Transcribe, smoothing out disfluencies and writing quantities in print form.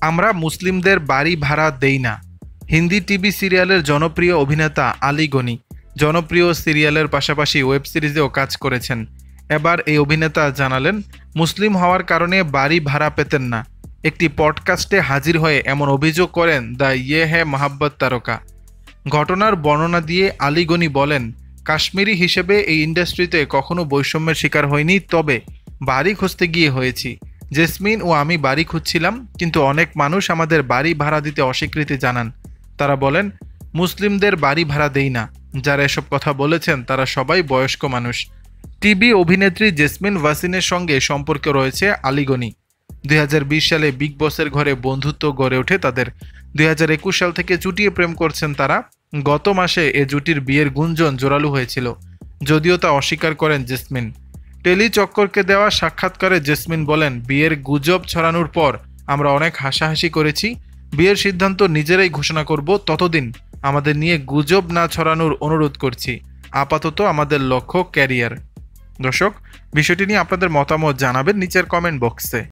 আমরা মুসলিমদের বাড়ি ভাড়া দেই না। হিন্দি টিভি সিরিয়ালের জনপ্রিয় অভিনেতা আলী গনি জনপ্রিয় সিরিয়ালের পাশাপাশি ওয়েব সিরিজেও কাজ করেছেন। এবার এই অভিনেতা জানালেন মুসলিম হওয়ার কারণে বাড়ি ভাড়া পেতেন না। একটি পডকাস্টে হাজির হয়ে এমন অভিযোগ করেন দ্য ইয়ে হ্যায় মোহাব্বত তারকা। ঘটনার বর্ণনা দিয়ে আলী গনি বলেন, কাশ্মীরি হিসেবে এই ইন্ডাস্ট্রিতে কখনো বৈষম্যের শিকার হয়নি, তবে বাড়ি খুঁজতে গিয়ে হয়েছি। জেসমিন ও আমি বাড়ি খুঁজছিলাম, কিন্তু অনেক মানুষ আমাদের বাড়ি ভাড়া দিতে অস্বীকৃতি জানান। তারা বলেন মুসলিমদের বাড়ি ভাড়া দেই না। যারা এসব কথা বলেছেন তারা সবাই বয়স্ক মানুষ। টিভি অভিনেত্রী জেসমিন ওয়াসিনের সঙ্গে সম্পর্ক রয়েছে আলী গনি। 2020 সালে বিগ বসের ঘরে বন্ধুত্ব গড়ে ওঠে তাদের। 2021 সাল থেকে চুটিয়ে প্রেম করছেন তারা। গত মাসে এ জুটির বিয়ের গুঞ্জন জোরালো হয়েছিল, যদিও তা অস্বীকার করেন জেসমিন। টেলি চক্করকে দেওয়া সাক্ষাৎকারে জেসমিন বলেন, বিয়ের গুজব ছড়ানোর পর আমরা অনেক হাসাহাসি করেছি। বিয়ের সিদ্ধান্ত নিজেরাই ঘোষণা করব, ততদিন আমাদের নিয়ে গুজব না ছড়ানোর অনুরোধ করছি। আপাতত আমাদের লক্ষ্য ক্যারিয়ার। দর্শক, বিষয়টি নিয়ে আপনাদের মতামত জানাবেন নিচের কমেন্ট বক্সে।